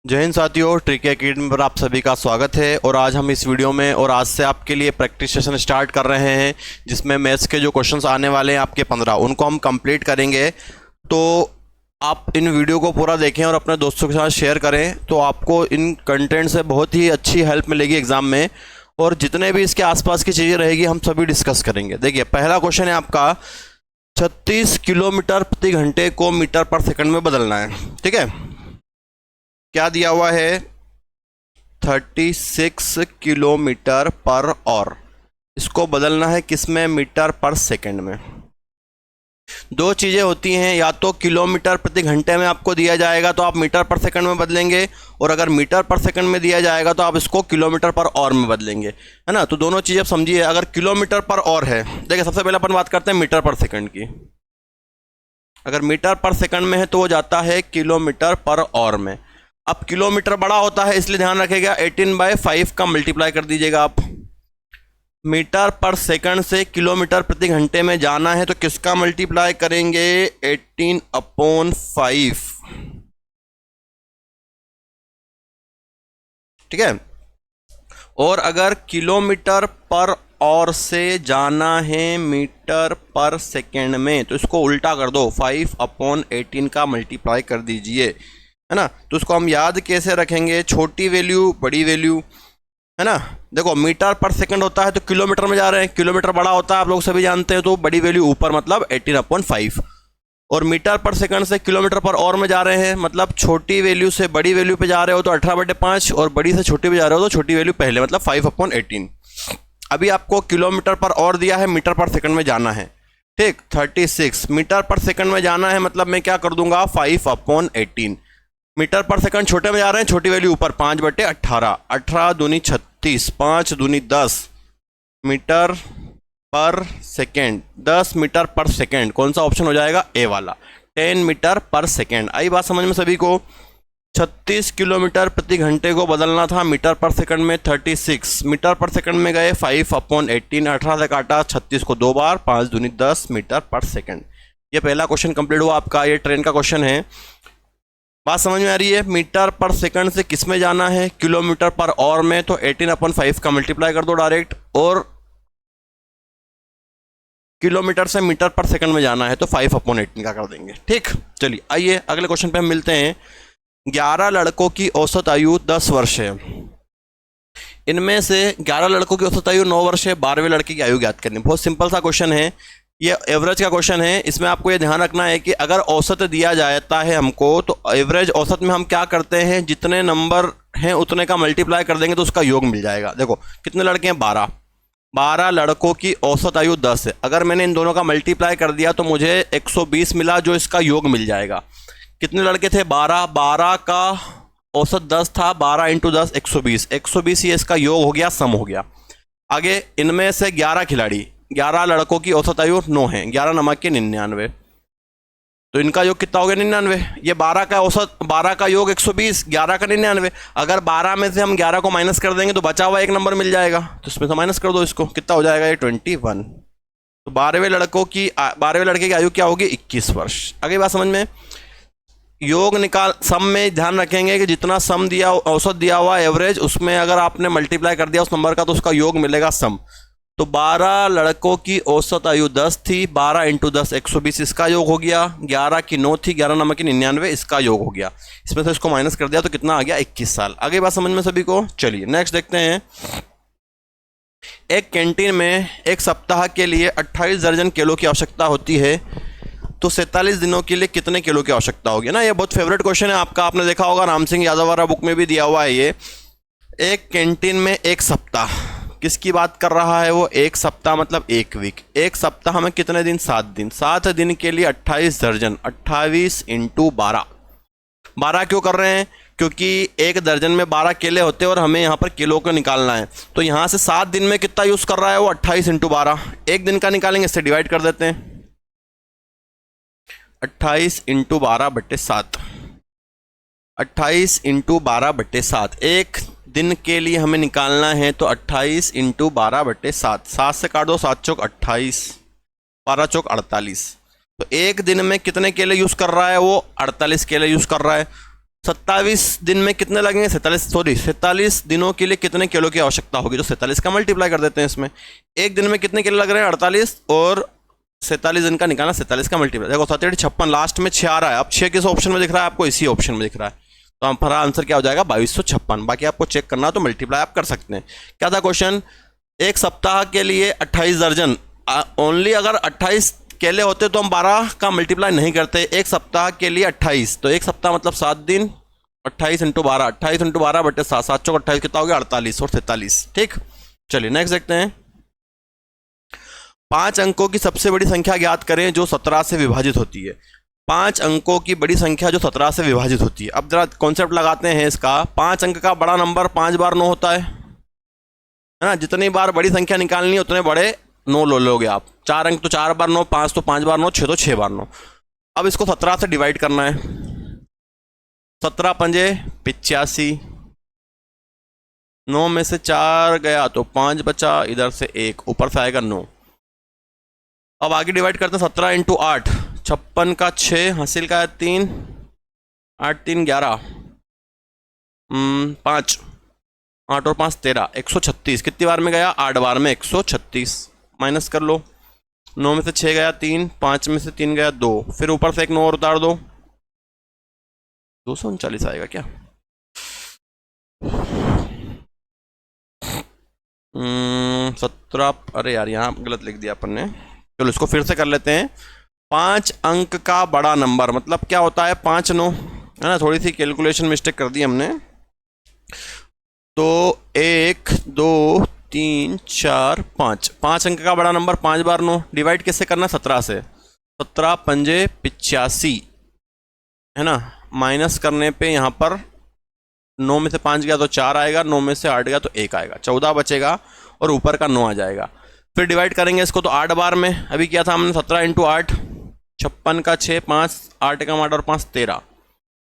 जय हिंद साथियों, tricky academy पर आप सभी का स्वागत है। और आज हम इस वीडियो में और आज से आपके लिए प्रैक्टिस सेशन स्टार्ट कर रहे हैं, जिसमें मैथ्स के जो क्वेश्चंस आने वाले हैं आपके 15 उनको हम कंप्लीट करेंगे। तो आप इन वीडियो को पूरा देखें और अपने दोस्तों के साथ शेयर करें, तो आपको इन कंटेंट से बहुत ही अच्छी हेल्प मिलेगी एग्ज़ाम में। और जितने भी इसके आसपास की चीज़ें रहेगी हम सभी डिस्कस करेंगे। देखिए, पहला क्वेश्चन है आपका 36 किलोमीटर प्रति घंटे को मीटर पर सेकंड में बदलना है। ठीक है, क्या दिया हुआ है? 36 किलोमीटर पर आवर। इसको बदलना है किस में? मीटर पर सेकंड में। दो चीज़ें होती हैं, या तो किलोमीटर प्रति घंटे में आपको दिया जाएगा तो आप मीटर पर सेकंड में बदलेंगे, और अगर मीटर पर सेकंड में दिया जाएगा तो आप इसको किलोमीटर पर आवर में बदलेंगे, है ना। तो दोनों चीज़ें आप समझिए। अगर किलोमीटर पर आवर है, देखिए सबसे पहले अपन बात करते हैं मीटर पर सेकंड की। अगर मीटर पर सेकंड में है तो वो जाता है किलोमीटर पर आवर में। अब किलोमीटर बड़ा होता है, इसलिए ध्यान रखिएगा 18/5 का मल्टीप्लाई कर दीजिएगा आप। मीटर पर सेकंड से किलोमीटर प्रति घंटे में जाना है तो किसका मल्टीप्लाई करेंगे? 18/5। ठीक है। और अगर किलोमीटर पर आवर से जाना है मीटर पर सेकंड में, तो इसको उल्टा कर दो, 5/18 का मल्टीप्लाई कर दीजिए, है ना। तो उसको हम याद कैसे रखेंगे? छोटी वैल्यू बड़ी वैल्यू, है ना। देखो, मीटर पर सेकंड होता है तो किलोमीटर में जा रहे हैं, किलोमीटर बड़ा होता है आप लोग सभी जानते हैं, तो बड़ी वैल्यू ऊपर, मतलब 18/5। और मीटर पर सेकंड से किलोमीटर पर आवर में जा रहे हैं, मतलब छोटी वैल्यू से बड़ी वैल्यू पे जा रहे हो तो 18/5, और बड़ी से छोटी पे जा रहे हो तो छोटी वैल्यू पहले, मतलब 5/18। अभी आपको किलोमीटर पर आवर दिया है, मीटर पर सेकंड में जाना है। ठीक, 36 मीटर पर सेकंड में जाना है, मतलब मैं क्या कर दूंगा? 5/18। मीटर पर सेकंड छोटे में जा रहे हैं, छोटी वैल्यू ऊपर, 5/18। 18 दूनी 36, 5 दूनी 10 मीटर पर सेकेंड। 10 मीटर पर सेकेंड कौन सा ऑप्शन हो जाएगा? ए वाला, 10 मीटर पर सेकेंड। आई बात समझ में सभी को? 36 किलोमीटर प्रति घंटे को बदलना था मीटर पर सेकंड में। 36 मीटर पर सेकंड में गए, 5/18। 18 से काटा, 36 को 2 बार, 5 दूनी 10 मीटर पर सेकंड। ये पहला क्वेश्चन कंप्लीट हुआ आपका। ये ट्रेन का क्वेश्चन है। बात समझ में आ रही है? मीटर पर सेकंड से किस में जाना है? किलोमीटर पर आवर में, तो 18/5 का मल्टीप्लाई कर दो डायरेक्ट। और किलोमीटर से मीटर पर सेकंड में जाना है तो 5/18 का कर देंगे। ठीक, चलिए आइए अगले क्वेश्चन पे हम मिलते हैं। 11 लड़कों की औसत आयु 10 वर्ष है। इनमें से 11 लड़कों की औसत आयु 9 वर्ष है। 12वें लड़के की आयु ज्ञात करनी। बहुत सिंपल सा क्वेश्चन है, ये एवरेज का क्वेश्चन है। इसमें आपको ये ध्यान रखना है कि अगर औसत दिया जाता है हमको, तो एवरेज औसत में हम क्या करते हैं? जितने नंबर हैं उतने का मल्टीप्लाई कर देंगे तो उसका योग मिल जाएगा। देखो कितने लड़के हैं? 12। 12 लड़कों की औसत आयु 10 है। अगर मैंने इन दोनों का मल्टीप्लाई कर दिया तो मुझे 120 मिला, जो इसका योग मिल जाएगा। कितने लड़के थे? 12। 12 का औसत 10 था, 12 × 10 120। 120 ये इसका योग हो गया, सम हो गया। आगे इनमें से 11 खिलाड़ी, 11 लड़कों की औसत आयु 9 है। 11 नमक के 99, तो इनका योग कितना हो गया? 99। ये 12 का औसत, 12 का योग 120, 11 का 99। अगर 12 में से हम 11 को माइनस कर देंगे तो बचा हुआ एक नंबर मिल जाएगा, तो इसमें से माइनस कर दो इसको, कितना हो जाएगा? ये 21। तो 12वें लड़के की आयु क्या होगी? 21 वर्ष। आगे बात समझ में? योग निकाल, सम में ध्यान रखेंगे कि जितना सम दिया, औसत दिया हुआ एवरेज, उसमें अगर आपने मल्टीप्लाई कर दिया उस नंबर का तो उसका योग मिलेगा सम। तो 12 लड़कों की औसत आयु 10 थी, 12 × 10 120 इसका योग हो गया। 11 की 9 थी, 11 नमक की 99 इसका योग हो गया। इसमें से इसको माइनस कर दिया तो कितना आ गया? 21 साल। आगे बात समझ में सभी को? चलिए नेक्स्ट देखते हैं। एक कैंटीन में एक सप्ताह के लिए 28 दर्जन किलो की आवश्यकता होती है, तो 47 दिनों के लिए कितने किलो की आवश्यकता होगी ना। ये बहुत फेवरेट क्वेश्चन है आपका, आपने देखा होगा राम सिंह यादव वाला बुक में भी दिया हुआ है ये। एक कैंटीन में एक सप्ताह, किसकी बात कर रहा है वो? एक सप्ताह मतलब एक वीक। एक सप्ताह में कितने दिन? 7 दिन। 7 दिन के लिए 28 दर्जन, 28 × 12। 12 क्यों कर रहे हैं? क्योंकि एक दर्जन में 12 केले होते हैं और हमें यहाँ पर किलो को निकालना है। तो यहाँ से 7 दिन में कितना यूज़ कर रहा है वो? 28 × 12। एक दिन का निकालेंगे, इससे डिवाइड कर देते हैं। 28 × 12/7। 28 × 12/7 एक दिन के लिए हमें निकालना है, तो 28 × 12/7। 7 से काट दो, 7 चौक 28, 12 चौक 48। तो एक दिन में कितने केले यूज़ कर रहा है वो? 48 केले यूज़ कर रहा है। 27 दिन में कितने लगेंगे, 47 दिनों के लिए कितने किलो की आवश्यकता होगी, तो 47 का मल्टीप्लाई कर देते हैं इसमें। एक दिन में कितने किलो लग रहे हैं, 48, और 47 दिन का निकालना, 47 का मल्टीप्लाई। देखो 7 56, लास्ट में 6 आ रहा है। अब 6 किस ऑप्शन में दिख रहा है आपको, इसी ऑप्शन में दिख रहा है, तो हमारा आंसर क्या हो जाएगा, 2256। बाकी आपको चेक करना तो मल्टीप्लाई आप कर सकते हैं। क्या था क्वेश्चन, एक सप्ताह के लिए 28 दर्जन, ओनली अगर 28 केले होते तो हम 12 का मल्टीप्लाई नहीं करते। एक सप्ताह के लिए 28, तो एक सप्ताह मतलब 7 दिन, 28 × 12, 28 × 12 बटे 7, 7 चौक 28, कितना हो गया 48 और 43। ठीक, चलिए नेक्स्ट देखते हैं। 5 अंकों की सबसे बड़ी संख्या ज्ञात करें जो 17 से विभाजित होती है। 5 अंकों की बड़ी संख्या जो 17 से विभाजित होती है। अब जरा कॉन्सेप्ट लगाते हैं इसका। 5 अंक का बड़ा नंबर 5 बार 9 होता है ना, जितनी बार बड़ी संख्या निकालनी है उतने बड़े 9 लो लोगे आप। 4 अंक तो 4 बार 9, 5 तो 5 बार 9, 6 तो 6 बार 9। अब इसको 17 से डिवाइड करना है। 17 पंजे 85, 9 में से 4 गया तो 5 बचा, इधर से 1, ऊपर से आएगा 9। अब आगे डिवाइड करते हैं। 17 × 8, 56 का 6, हासिल का है 3, 8 3 11, 5, 8 और 5 13, 136। कितनी बार में गया, 8 बार में 136। माइनस कर लो, 9 में से 6 गया 3, 5 में से 3 गया 2, फिर ऊपर से एक 9 और उतार दो, 239 आएगा क्या। 17, अरे यार यहाँ गलत लिख दिया अपन ने। चलो इसको फिर से कर लेते हैं। 5 अंक का बड़ा नंबर मतलब क्या होता है, 5 9 है ना, थोड़ी सी कैलकुलेशन मिस्टेक कर दी हमने। तो 1 2 3 4 5, 5 अंक का बड़ा नंबर 5 बार 9, डिवाइड कैसे करना, 17 से। 17 पंजे 85 है ना, माइनस करने पे यहाँ पर 9 में से 5 गया तो 4 आएगा, 9 में से 8 गया तो 1 आएगा, 14 बचेगा और ऊपर का 9 आ जाएगा। फिर डिवाइड करेंगे इसको तो 8 बार में। अभी किया था हमने 17 × 8, 56 का 6, 5 8 का 8 और 5 13,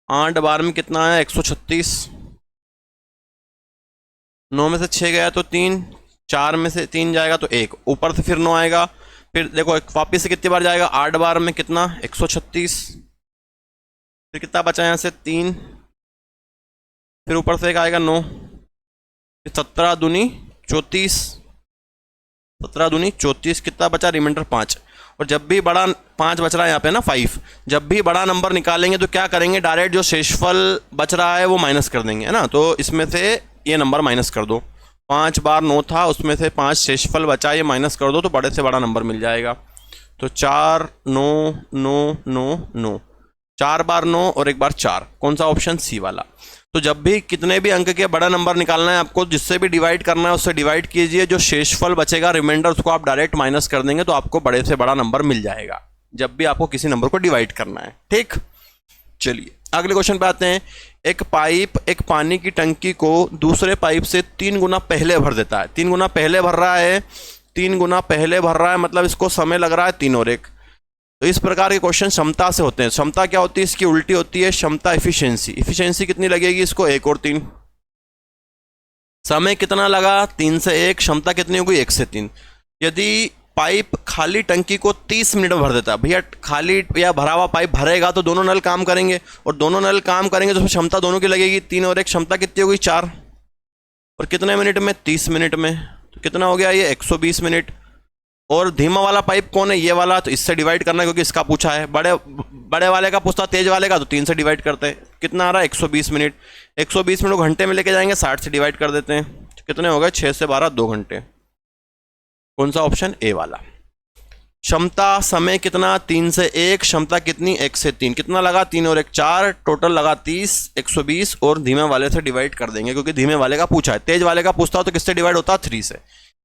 8 बार में कितना आया 136, 9 में से 6 गया तो 3, 4 में से 3 जाएगा तो 1, ऊपर से फिर 9 आएगा। फिर देखो वापिस से कितनी बार जाएगा, 8 बार में कितना 136, फिर कितना बचा यहाँ से 3, फिर ऊपर से एक आएगा 9, फिर 17 दूनी 34, 17 दूनी 34, कितना बचा रिमाइंडर 5। और जब भी बड़ा 5 बच रहा है यहाँ पे ना 5, जब भी बड़ा नंबर निकालेंगे तो क्या करेंगे, डायरेक्ट जो शेषफल बच रहा है वो माइनस कर देंगे है ना। तो इसमें से ये नंबर माइनस कर दो, 5 बार 9 था उसमें से 5 शेषफल बचा, ये माइनस कर दो तो बड़े से बड़ा नंबर मिल जाएगा। तो 4 9 9 9 9, 4 बार 9 और 1 बार 4, कौन सा ऑप्शन, सी वाला। तो जब भी कितने भी अंक के बड़ा नंबर निकालना है आपको, जिससे भी डिवाइड करना है उससे डिवाइड कीजिए, जो शेषफल बचेगा रिमाइंडर उसको आप डायरेक्ट माइनस कर देंगे तो आपको बड़े से बड़ा नंबर मिल जाएगा जब भी आपको किसी नंबर को डिवाइड करना है। ठीक, चलिए अगले क्वेश्चन पे आते हैं। एक पाइप एक पानी की टंकी को दूसरे पाइप से 3 गुना पहले भर देता है। 3 गुना पहले भर रहा है, 3 गुना पहले भर रहा है मतलब इसको समय लग रहा है 3 और 1। तो इस प्रकार के क्वेश्चन क्षमता से होते हैं। क्षमता क्या होती है, इसकी उल्टी होती है क्षमता एफिशिएंसी। एफिशिएंसी कितनी लगेगी इसको, 1 और 3। समय कितना लगा, 3 से 1, क्षमता कितनी होगी 1 से 3। यदि पाइप खाली टंकी को 30 मिनट में भर देता है, भैया खाली या भरा हुआ पाइप भरेगा तो दोनों नल काम करेंगे, और दोनों नल काम करेंगे तो क्षमता दोनों की लगेगी 3 और 1, क्षमता कितनी होगी 4। और कितने मिनट में, 30 मिनट में। तो कितना हो गया ये 120 मिनट। और धीमा वाला पाइप कौन है, ये वाला, तो इससे डिवाइड करना है क्योंकि इसका पूछा है। बड़े वाले का पूछता तेज वाले का तो 3 से डिवाइड करते हैं। कितना आ रहा है 120 मिनट। 120 मिनट को घंटे में लेके जाएंगे, 60 से डिवाइड कर देते हैं। तो कितने हो गए 6 से 12 2 घंटे। कौन सा ऑप्शन, ए वाला। क्षमता समय कितना 3 से 1, क्षमता कितनी 1 से 3। कितना लगा 3 और 1 4, टोटल लगा 30, 120 और धीमे वाले से डिवाइड कर देंगे क्योंकि धीमे वाले का पूछा है। तेज वाले का पूछता हो तो किससे डिवाइड होता है 3 से।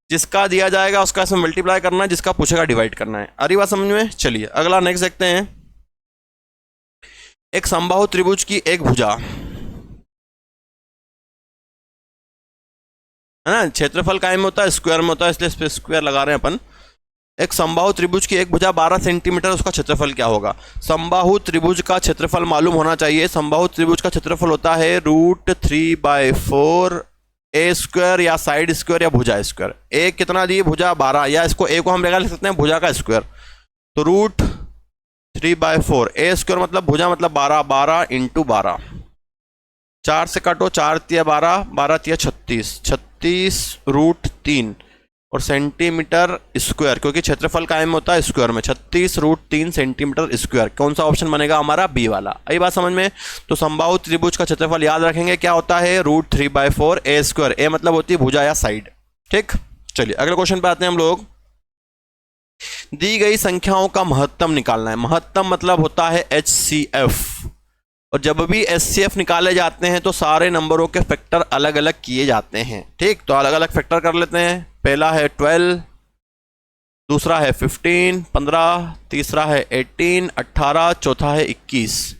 जिसका दिया जाएगा उसका इसमें मल्टीप्लाई करना है, जिसका पूछेगा डिवाइड करना है। अरे बात समझ में। चलिए अगला नेक्स्ट देखते हैं। एक समबाहु त्रिभुज की एक भुजा है ना, क्षेत्रफल कायम में होता है स्क्वायर में होता है, इसलिए इस पे स्क्वायर लगा रहे हैं अपन। एक समबाहु त्रिभुज की एक भुजा 12 सेंटीमीटर, उसका क्षेत्रफल क्या होगा। समबाहु त्रिभुज का क्षेत्रफल मालूम होना चाहिए। समबाहु त्रिभुज का क्षेत्रफल होता है √3/4 ए स्क्वायर या साइड स्क्वायर या भुजा स्क्वायर। ए कितना दी, भुजा 12, या इसको ए को हम लिख सकते हैं भुजा का स्क्वायर। तो √3/4 ए स्क्वायर मतलब भुजा मतलब 12, 12 × 12 4 से काटो, 4 तिया 12, 12 तिया 36, 36√3 और सेंटीमीटर स्क्वायर, क्योंकि क्षेत्रफल कायम होता है स्क्वायर में, 36√3 सेंटीमीटर स्क्वायर। कौन सा ऑप्शन बनेगा हमारा? बी वाला। आई बात समझ में? तो समबाहु त्रिभुज का क्षेत्रफल याद रखेंगे क्या होता है? √3/4 a स्क्वायर। ए मतलब होती है भुजा या साइड। ठीक, चलिए अगले क्वेश्चन पे आते हैं हम लोग। दी गई संख्याओं का महत्तम निकालना है। महत्तम मतलब होता है HCF, और जब भी HCF निकाले जाते हैं तो सारे नंबरों के फैक्टर अलग अलग किए जाते हैं। ठीक, तो अलग अलग फैक्टर कर लेते हैं। पहला है 12, दूसरा है 15, 15, तीसरा है 18, 18, चौथा है 21।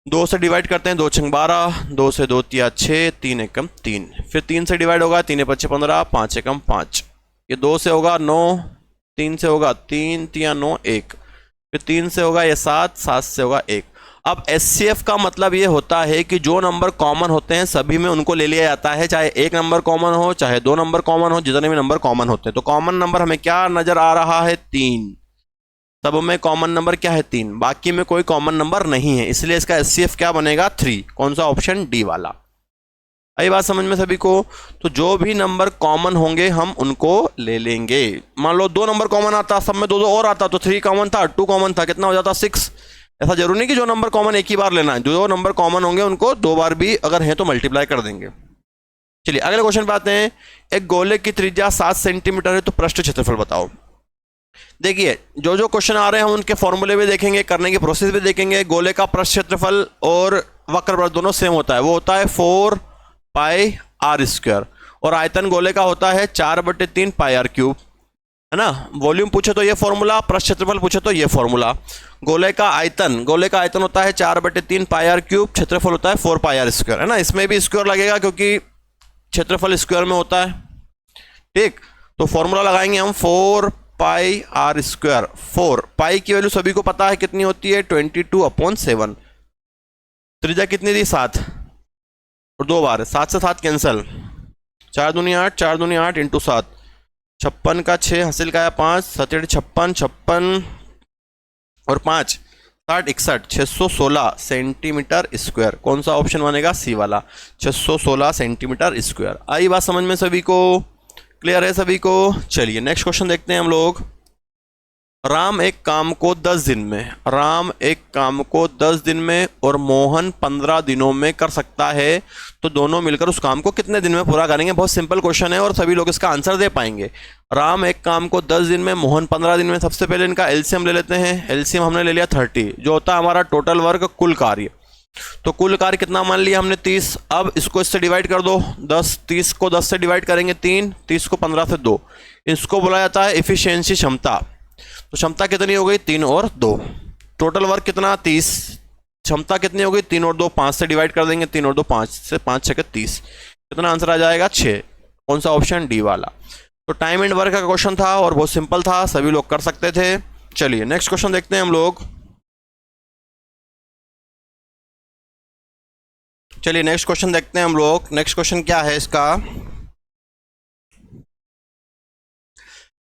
2 से डिवाइड करते हैं, 2 छंग 12, 2 से 2 तिया 6, 3 एकम 3, फिर 3 से डिवाइड होगा, 3 पच्चे 15, 5 एकम 5, ये 2 से होगा 9, 3 से होगा 3 तिया 9 1, फिर 3 से होगा ये 7, 7 से होगा 1। अब HCF का मतलब ये होता है कि जो नंबर कॉमन होते हैं सभी में उनको ले लिया जाता है, चाहे एक नंबर कॉमन हो चाहे 2 नंबर कॉमन हो, जितने भी नंबर कॉमन होते हैं। तो कॉमन नंबर हमें क्या नजर आ रहा है? 3। सब में कॉमन नंबर क्या है? 3। बाकी में कोई कॉमन नंबर नहीं है, इसलिए इसका HCF क्या बनेगा? 3। कौन सा? ऑप्शन डी वाला। आई बात समझ में सभी को? तो जो भी नंबर कॉमन होंगे हम उनको ले लेंगे। मान लो 2 नंबर कॉमन आता, सब में 2 2 और आता, तो 3 कॉमन था, 2 कॉमन था, कितना हो जाता? 6। ऐसा जरूरी नहीं कि जो नंबर कॉमन एक ही बार लेना है, जो नंबर कॉमन होंगे उनको 2 बार भी अगर है तो मल्टीप्लाई कर देंगे। चलिए अगले क्वेश्चन पे आते हैं। एक गोले की त्रिज्या 7 सेंटीमीटर है, तो पृष्ठ क्षेत्रफल बताओ। देखिए जो जो क्वेश्चन आ रहे हैं हम उनके फॉर्मूले भी देखेंगे, करने की प्रोसेस भी देखेंगे। गोले का पृष्ठ क्षेत्रफल और वक्रपथ दोनों सेम होता है, वो होता है 4πr², और आयतन गोले का होता है 4/3 πr³ है ना। वॉल्यूम पूछे तो ये फॉर्मूला, पृष्ठ क्षेत्रफल पूछे तो ये फॉर्मूला। गोले का आयतन होता है 4/3 πr³, क्षेत्रफल होता है 4πr² है ना। इसमें भी स्क्वायर लगेगा क्योंकि क्षेत्रफल स्क्वायर में होता है। ठीक, तो फॉर्मूला लगाएंगे हम 4πr²। 4 पाई की वैल्यू सभी को पता है कितनी होती है? 22/7। त्रिज्या कितनी दी? 7, और 2 बार 7 से 7 कैंसल, 4 दूनी 8, 4 दूनी 8 इंटू 7, 56 का 6, हासिल का 5, 7 56, 56 और 5 60 61, 616 सेंटीमीटर स्क्वायर। कौन सा ऑप्शन बनेगा? सी वाला, 616 सेंटीमीटर स्क्वायर। आई बात समझ में सभी को? क्लियर है सभी को? चलिए नेक्स्ट क्वेश्चन देखते हैं हम लोग। राम एक काम को 10 दिन में और मोहन 15 दिनों में कर सकता है, तो दोनों मिलकर उस काम को कितने दिन में पूरा करेंगे? बहुत सिंपल क्वेश्चन है और सभी लोग इसका आंसर दे पाएंगे। राम एक काम को 10 दिन में, मोहन 15 दिन में। सबसे पहले इनका एलसीएम ले लेते हैं। एलसीएम हमने ले लिया 30, जो होता है हमारा टोटल वर्क, कुल कार्य। तो कुल कार्य कितना मान लिया हमने? 30। अब इसको इससे डिवाइड कर दो, 10, 30 को 10 से डिवाइड करेंगे 3, 30 को 15 से 2। इसको बोला जाता है एफिशिएंसी, क्षमता। तो क्षमता कितनी हो गई? 3 और 2। टोटल वर्क कितना? 30। क्षमता कितनी हो गई? 3 और 2, 5 से डिवाइड कर देंगे, 3 और 2 5 से 5 6 30। कितना आंसर आ जाएगा? 6। कौन सा? ऑप्शन डी वाला। तो टाइम एंड वर्क का क्वेश्चन था और बहुत सिंपल था, सभी लोग कर सकते थे। चलिए नेक्स्ट क्वेश्चन देखते हैं हम लोग। नेक्स्ट क्वेश्चन क्या है इसका?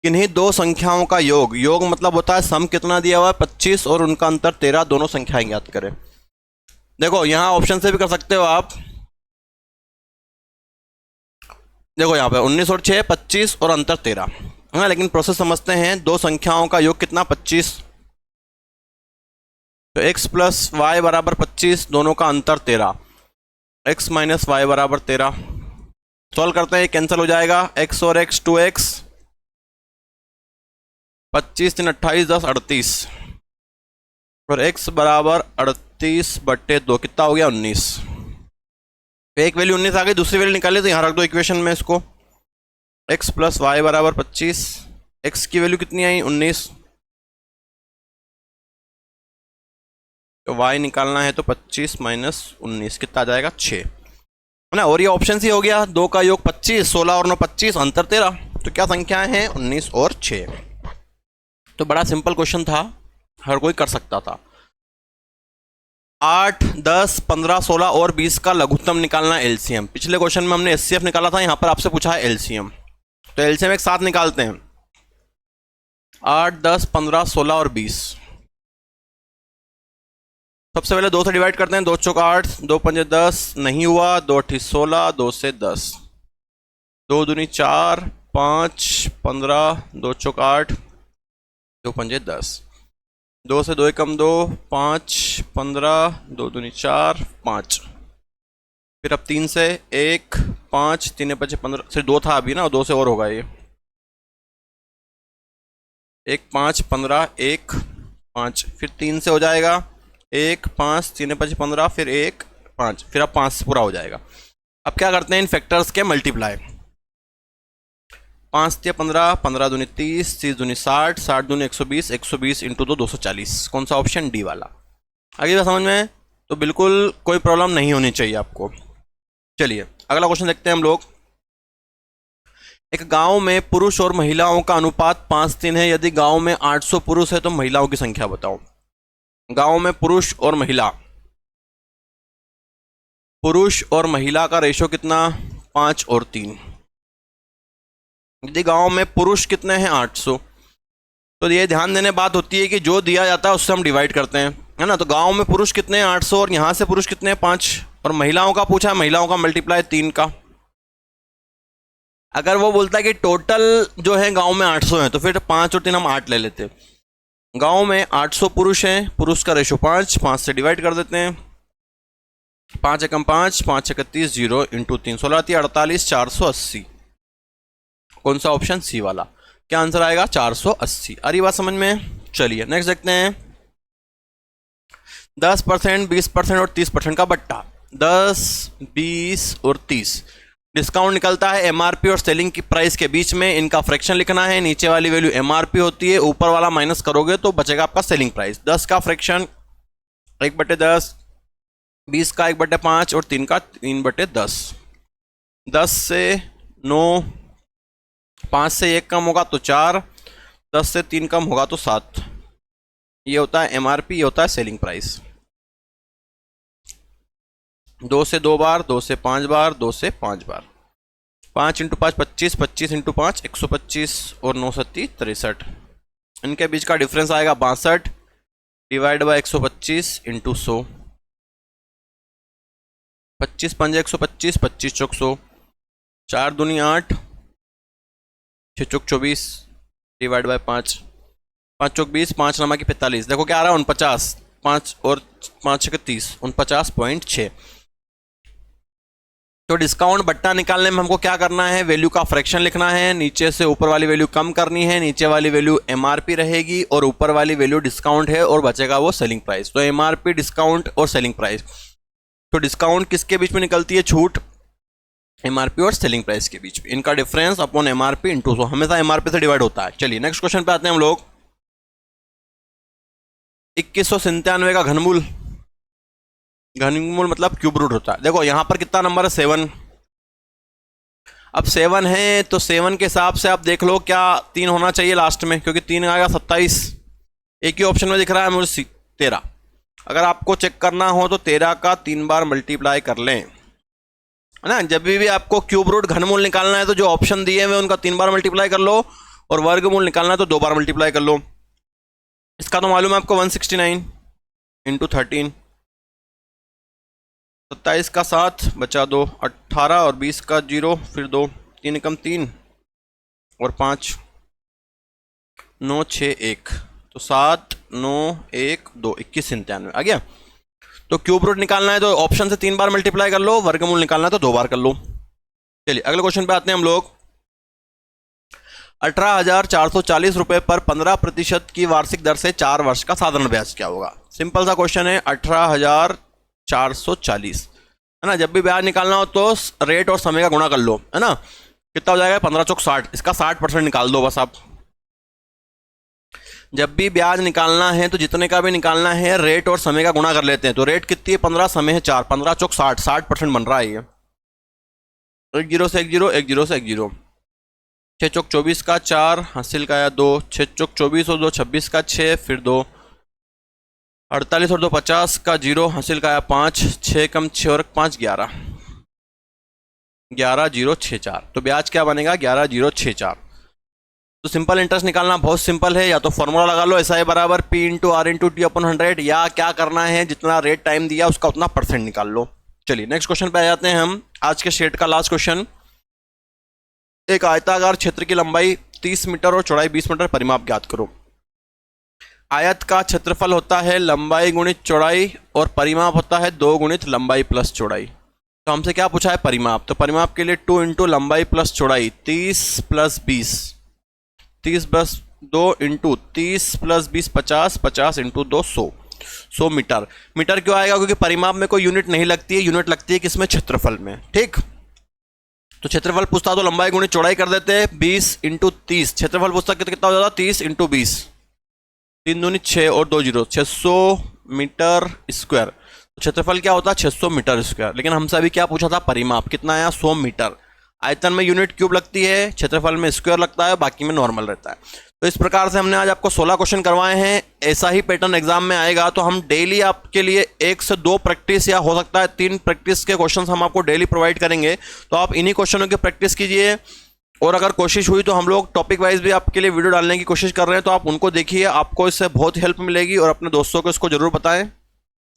किन्हीं 2 संख्याओं का योग मतलब होता है सम कितना दिया हुआ है? 25 और उनका अंतर 13, दोनों संख्याएं ज्ञात करें। देखो यहां ऑप्शन से भी कर सकते हो आप। देखो यहाँ पे 19 और 6 25 और अंतर 13 है ना, लेकिन प्रोसेस समझते हैं। 2 संख्याओं का योग कितना? 25। तो x + y = 25, दोनों का अंतर 13, x - y = 13। सॉल्व करते हैं, कैंसिल हो जाएगा, x और x 2x, 25 3 28 10 38, और x = 38/2, कितना हो गया? 19। एक वैल्यू 19 आ गई, दूसरी वैल्यू निकाली तो यहाँ रख दो इक्वेशन में इसको। x + y = 25, x की वैल्यू कितनी आई? 19, तो y निकालना है तो 25 - 19 कितना आ जाएगा? 6 है ना। और ये ऑप्शन ही हो गया, 2 का योग 25, 16 और 9 25, अंतर 13। तो क्या संख्याएं हैं? 19 और 6। तो बड़ा सिंपल क्वेश्चन था, हर कोई कर सकता था। 8 10 15 16 और 20 का लघुत्तम निकालना एलसीएम। पिछले क्वेश्चन में हमने एचसीएफ निकाला था, यहां पर आपसे पूछा है एलसीएम। तो एलसीएम एक साथ निकालते हैं। 8 10 15 16 और 20, सबसे पहले 2 से डिवाइड करते हैं, 2 चौक 8, 2 पंजे 10, नहीं हुआ, 2 अठी 16, 2 से 10, 2 दूनी 4, 5 15, 2 चौक 8, 2 पंजे 10, 2 से 2 एकम 2, 5 15, 2 दूनी 4, 5, फिर अब 3 से 1, 5, 3 5 15, सिर्फ 2 था अभी ना, 2 से और होगा ये, 1 5 15, 1 5, फिर 3 से हो जाएगा 1 5, 3 5 15, फिर 1 5, फिर अब 5 से पूरा हो जाएगा। अब क्या करते हैं इन फैक्टर्स के मल्टीप्लाई, 5 तिया 15, 15 दूनी 30, 30 दूनी 60, 60 दूनी 120, 120 इंटू 2 240। कौन सा ऑप्शन? डी वाला। आगे बात समझ में? तो बिल्कुल कोई प्रॉब्लम नहीं होनी चाहिए आपको। चलिए अगला क्वेश्चन देखते हैं हम लोग। एक गांव में पुरुष और महिलाओं का अनुपात 5:3 है। यदि गांव में 800 पुरुष है तो महिलाओं की संख्या बताओ। गांव में पुरुष और महिला का रेशो कितना? 5 और 3। यदि गांव में पुरुष कितने हैं? 800। तो ये ध्यान देने बात होती है कि जो दिया जाता है उससे हम डिवाइड करते हैं, है ना। तो गांव में पुरुष कितने हैं? 800, और यहां से पुरुष कितने हैं? 5, और महिलाओं का पूछा है, महिलाओं का मल्टीप्लाई 3 का। अगर वो बोलता है कि टोटल जो है गांव में 800 है तो फिर 5 और 3 हम 8 ले लेते। गांव में 800 पुरुष हैं, पुरुष का रेशो 5, 5 से डिवाइड कर देते हैं। 5 एकम 5, 5 31 0 इंटू 3, 16 48, 480। कौन सा ऑप्शन? सी वाला। क्या आंसर आएगा? 480। आ रही बात समझ में? चलिए नेक्स्ट देखते हैं। 10%, 20% और 30% का बट्टा। 10, 20 और 30 डिस्काउंट निकलता है एमआरपी और सेलिंग की प्राइस के बीच में। इनका फ्रैक्शन लिखना है। नीचे वाली वैल्यू एमआरपी होती है, ऊपर वाला माइनस करोगे तो बचेगा आपका सेलिंग प्राइस। 10 का फ्रैक्शन 1/10, 20 का 1/5 और 3 का 3/10। 10 से 9, 5 से 1 कम होगा तो 4, 10 से 3 कम होगा तो 7। ये होता है एमआरपी, ये होता है सेलिंग प्राइस। 2 से 2 बार, 2 से 5 बार, 2 से 5 बार। 5 इंटू 5 25, 25 इंटू 5 125 और 9 सत्ती 63। इनके बीच का डिफरेंस आएगा 62 डिवाइड बाय 125 इंटू 100। 25 पंजे 125, 25 चौक 100, 4 दूनी 8, 6 चौक 24 डिवाइड बाय 5, 5 चौक 20, 5 नमा की 45। देखो क्या आ रहा है? 49। 5 और 5 30, 49.6। तो डिस्काउंट बट्टा निकालने में हमको क्या करना है? वैल्यू का फ्रैक्शन लिखना है। नीचे से ऊपर वाली वैल्यू कम करनी है। नीचे वाली वैल्यू एमआरपी रहेगी और ऊपर वाली वैल्यू डिस्काउंट है और बचेगा वो सेलिंग प्राइस। तो एमआरपी, डिस्काउंट और सेलिंग प्राइस। तो डिस्काउंट किसके बीच में निकलती है? छूट। एमआरपी और सेलिंग प्राइस के बीच में। इनका डिफरेंस अपॉन एमआरपी इंटू 100 हमेशा एमआरपी से डिवाइड होता है। चलिए नेक्स्ट क्वेश्चन पे आते हैं हम लोग। 2197 का घनमूल, घनमूल मतलब क्यूब रूट होता है। देखो यहां पर कितना नंबर है? 7। अब 7 है तो 7 के हिसाब से आप देख लो क्या 3 होना चाहिए लास्ट में, क्योंकि 3 आएगा 27। एक ही ऑप्शन में दिख रहा है मुझे 13। अगर आपको चेक करना हो तो 13 का 3 बार मल्टीप्लाई कर लें, है ना। जब भी आपको क्यूब रूट घनमूल निकालना है तो जो ऑप्शन दिए हुए उनका 3 बार मल्टीप्लाई कर लो, और वर्गमूल निकालना है तो 2 बार मल्टीप्लाई कर लो। इसका तो मालूम है आपको 169 इंटू 13। 27 का 7 बचा 2, 18 और 20 का 0, फिर 2, 3 एकम 3 और 5, 9 6 1, तो 7 9 1 2, 2197 आ गया। तो क्यूब रूट निकालना है तो ऑप्शन से 3 बार मल्टीप्लाई कर लो, वर्गमूल निकालना है तो 2 बार कर लो। चलिए अगले क्वेश्चन पे आते हैं हम लोग। 18,440 रुपए पर 15% की वार्षिक दर से 4 वर्ष का साधारण ब्याज क्या होगा? सिंपल सा क्वेश्चन है। 18,440, है ना। जब भी ब्याज निकालना हो तो रेट और समय का गुणा कर लो, है ना। कितना हो जाएगा? 15 चौक 60। इसका 60% निकाल दो बस आप। जब भी ब्याज निकालना है तो जितने का भी निकालना है रेट और समय का गुणा कर लेते हैं। तो रेट कितनी है? 15, समय है 4, 15 चौक 60, 60% बन रहा है ये। 1 0 से 1 0, 1 0 से 1 0। 6 चौक 24 का 4, हासिल का आया 2, 6 चौक 24 और 2 26 का 6, फिर 2, 48 और 2 50 का 0, हासिल का आया 5, 6 कम 6 और 5 11, 11,064। तो ब्याज क्या बनेगा? 11,064। तो सिंपल इंटरेस्ट निकालना बहुत सिंपल है, या तो फॉर्मूला लगा लो SI बराबर P into R into T upon 100, या क्या करना है जितना रेट टाइम दिया उसका उतना परसेंट निकाल लो। चलिए नेक्स्ट क्वेश्चन पे आ जाते हैं हम, आज के सेट का लास्ट क्वेश्चन। एक आयताकार क्षेत्र की लंबाई 30 मीटर और चौड़ाई 20 मीटर, परिमाप ज्ञात करो। आयत का क्षेत्रफल होता है लंबाई गुणित चौड़ाई और परिमाप होता है 2 गुणित लंबाई प्लस चौड़ाई। तो हमसे क्या पूछा है परिमाप, तो परिमाप के लिए 2 इंटू लंबाई प्लस चौड़ाई 30 plus 20, 30 plus 2 into 30 plus 20 50, 50 into 2 100, 100 metre. Metre क्यों आएगा, क्योंकि परिमाप में कोई यूनिट नहीं लगती है, यूनिट लगती है किसमें, क्षेत्रफल में। ठीक, तो क्षेत्रफल पूछता तो लंबाई गुणित चौड़ाई कर देते हैं 20 इंटू 30, क्षेत्रफल पूछता कितना हो जाता 30 इंटू 20, 3 दूनी 6 और 2 जीरो, 600 मीटर स्क्वायर। तो क्षेत्रफल क्या होता है 600 मीटर स्क्वायर, लेकिन हमसे अभी क्या पूछा था परिमाप, कितना आया 100 मीटर। आयतन में यूनिट क्यूब लगती है, क्षेत्रफल में स्क्वायर लगता है, बाकी में नॉर्मल रहता है। तो इस प्रकार से हमने आज आपको 16 क्वेश्चन करवाए हैं। ऐसा ही पैटर्न एग्जाम में आएगा, तो हम डेली आपके लिए 1 से 2 प्रैक्टिस या हो सकता है 3 प्रैक्टिस के क्वेश्चन हम आपको डेली प्रोवाइड करेंगे। तो आप इन्हीं क्वेश्चनों की प्रैक्टिस कीजिए, और अगर कोशिश हुई तो हम लोग टॉपिक वाइज भी आपके लिए वीडियो डालने की कोशिश कर रहे हैं, तो आप उनको देखिए, आपको इससे बहुत हेल्प मिलेगी, और अपने दोस्तों को इसको जरूर बताएं।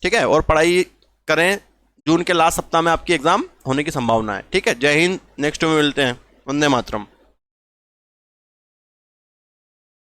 ठीक है, और पढ़ाई करें, जून के लास्ट सप्ताह में आपकी एग्जाम होने की संभावना है। ठीक है, जय हिंद, नेक्स्ट में मिलते हैं, वंदे मातरम।